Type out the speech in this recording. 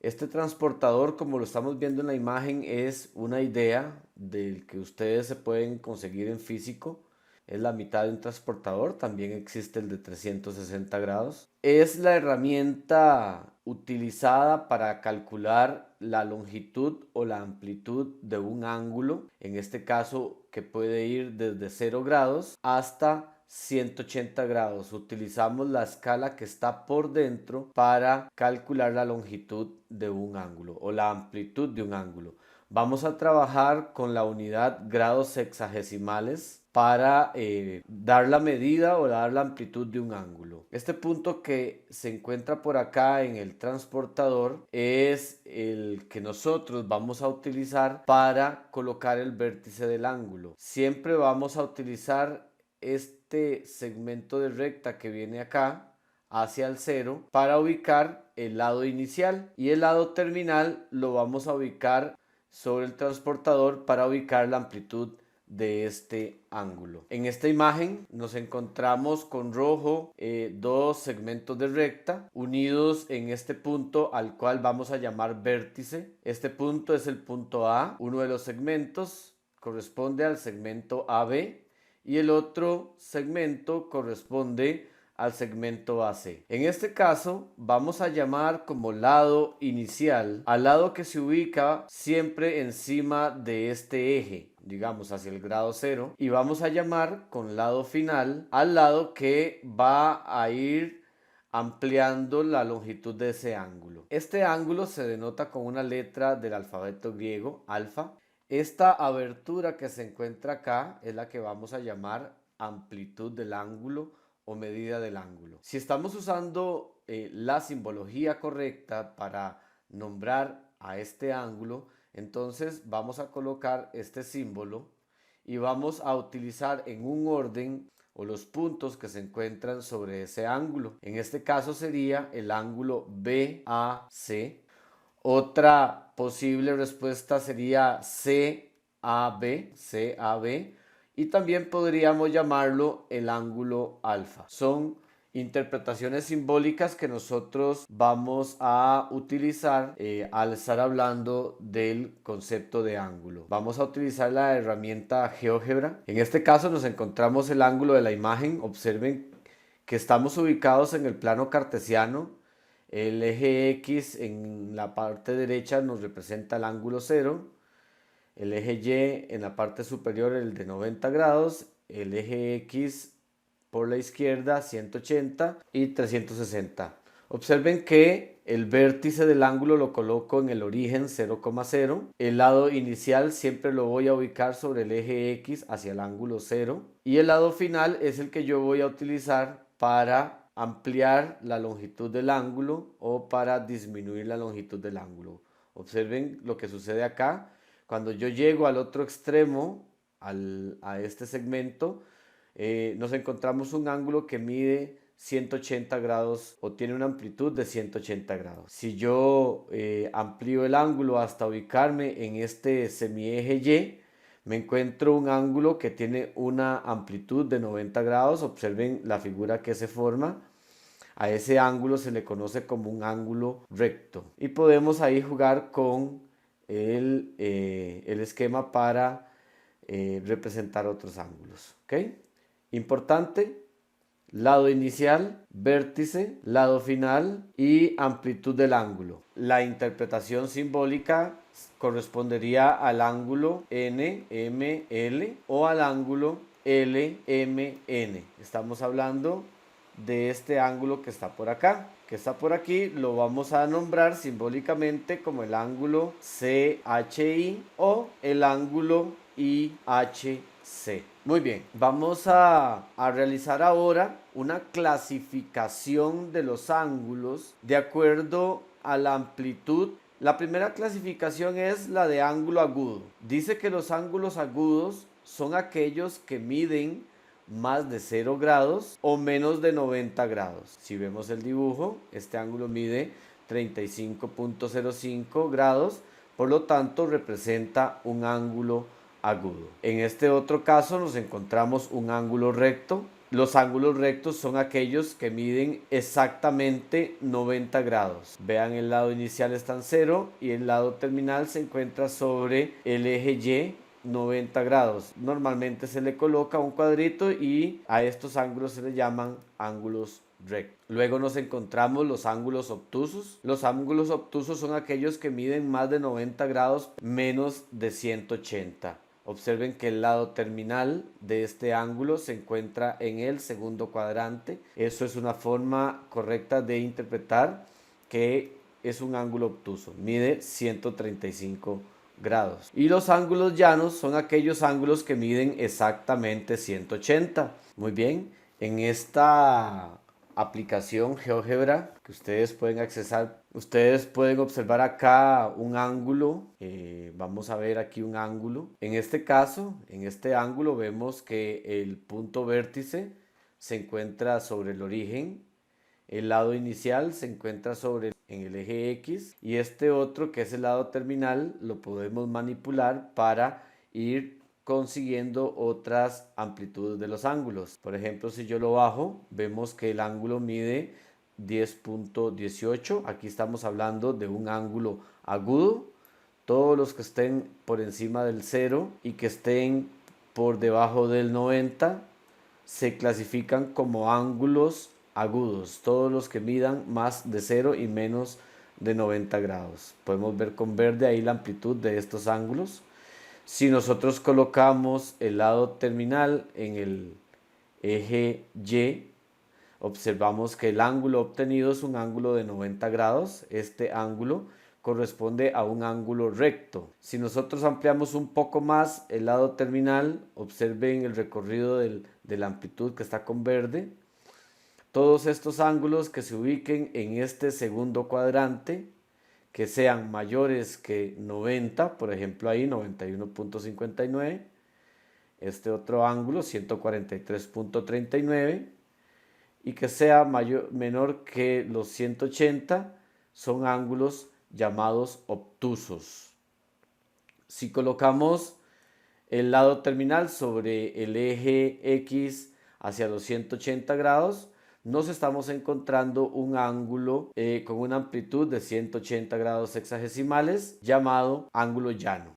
Este transportador, como lo estamos viendo en la imagen, es una idea del que ustedes se pueden conseguir en físico. Es la mitad de un transportador, también existe el de 360 grados. Es la herramienta utilizada para calcular la longitud o la amplitud de un ángulo, en este caso que puede ir desde 0 grados hasta 180 grados. Utilizamos la escala que está por dentro para calcular la longitud de un ángulo o la amplitud de un ángulo. Vamos a trabajar con la unidad grados sexagesimales para dar la medida o dar la amplitud de un ángulo. Este punto que se encuentra por acá en el transportador es el que nosotros vamos a utilizar para colocar el vértice del ángulo. Siempre vamos a utilizar este segmento de recta que viene acá hacia el 0 para ubicar el lado inicial, y el lado terminal lo vamos a ubicar sobre el transportador para ubicar la amplitud de este ángulo. En esta imagen nos encontramos con rojo dos segmentos de recta unidos en este punto al cual vamos a llamar vértice. Este punto es el punto A. Uno de los segmentos corresponde al segmento AB y el otro segmento corresponde al segmento AC. En este caso vamos a llamar como lado inicial al lado que se ubica siempre encima de este eje, digamos hacia el grado 0, y vamos a llamar con lado final al lado que va a ir ampliando la longitud de ese ángulo. Este ángulo se denota con una letra del alfabeto griego, alfa. Esta abertura que se encuentra acá es la que vamos a llamar amplitud del ángulo o medida del ángulo. Si estamos usando la simbología correcta para nombrar a este ángulo, entonces vamos a colocar este símbolo y vamos a utilizar en un orden o los puntos que se encuentran sobre ese ángulo. En este caso sería el ángulo BAC. Otra posible respuesta sería CAB, y también podríamos llamarlo el ángulo alfa. Son interpretaciones simbólicas que nosotros vamos a utilizar al estar hablando del concepto de ángulo. Vamos a utilizar la herramienta GeoGebra. En este caso nos encontramos el ángulo de la imagen. Observen que estamos ubicados en el plano cartesiano. El eje X en la parte derecha nos representa el ángulo 0, el eje Y en la parte superior el de 90 grados, el eje X por la izquierda 180 y 360. Observen que el vértice del ángulo lo coloco en el origen 0,0. El lado inicial siempre lo voy a ubicar sobre el eje X hacia el ángulo 0. Y el lado final es el que yo voy a utilizar para ampliar la longitud del ángulo o para disminuir la longitud del ángulo. Observen lo que sucede acá. Cuando yo llego al otro extremo, a este segmento, nos encontramos un ángulo que mide 180 grados o tiene una amplitud de 180 grados. Si yo amplío el ángulo hasta ubicarme en este semieje Y, me encuentro un ángulo que tiene una amplitud de 90 grados. Observen la figura que se forma. A ese ángulo se le conoce como un ángulo recto. Y podemos ahí jugar con el esquema para representar otros ángulos. ¿Okay? Importante: lado inicial, vértice, lado final y amplitud del ángulo. La interpretación simbólica correspondería al ángulo NML o al ángulo LMN. Estamos hablando de este ángulo que está por acá. Que está por aquí lo vamos a nombrar simbólicamente como el ángulo CHI o el ángulo IHC. Muy bien, vamos a realizar ahora una clasificación de los ángulos de acuerdo a la amplitud. La primera clasificación es la de ángulo agudo. Dice que los ángulos agudos son aquellos que miden más de 0 grados o menos de 90 grados. Si vemos el dibujo, este ángulo mide 35.05 grados, por lo tanto representa un ángulo agudo. En este otro caso nos encontramos un ángulo recto. Los ángulos rectos son aquellos que miden exactamente 90 grados. Vean, el lado inicial está en 0 y el lado terminal se encuentra sobre el eje Y 90 grados. Normalmente se le coloca un cuadrito y a estos ángulos se le llaman ángulos rectos. Luego nos encontramos los ángulos obtusos. Los ángulos obtusos son aquellos que miden más de 90 grados menos de 180. Observen que el lado terminal de este ángulo se encuentra en el segundo cuadrante. Eso es una forma correcta de interpretar que es un ángulo obtuso. Mide 135 grados. Y los ángulos llanos son aquellos ángulos que miden exactamente 180. Muy bien, en esta aplicación GeoGebra que ustedes pueden accesar, ustedes pueden observar acá un ángulo. Vamos a ver aquí un ángulo. En este caso, en este ángulo vemos que el punto vértice se encuentra sobre el origen, el lado inicial se encuentra en el eje X y este otro, que es el lado terminal, lo podemos manipular para ir consiguiendo otras amplitudes de los ángulos. Por ejemplo, si yo lo bajo, vemos que el ángulo mide 10.18. Aquí estamos hablando de un ángulo agudo. Todos los que estén por encima del 0 y que estén por debajo del 90 se clasifican como ángulos agudos. Todos los que midan más de 0 y menos de 90 grados. Podemos ver con verde ahí la amplitud de estos ángulos. Si nosotros colocamos el lado terminal en el eje Y, observamos que el ángulo obtenido es un ángulo de 90 grados. Este ángulo corresponde a un ángulo recto. Si nosotros ampliamos un poco más el lado terminal, observen el recorrido de la amplitud que está con verde. Todos estos ángulos que se ubiquen en este segundo cuadrante, que sean mayores que 90, por ejemplo ahí 91.59, este otro ángulo 143.39, y que sea menor que los 180, son ángulos llamados obtusos. Si colocamos el lado terminal sobre el eje X hacia los 180 grados, nos estamos encontrando un ángulo con una amplitud de 180 grados sexagesimales llamado ángulo llano.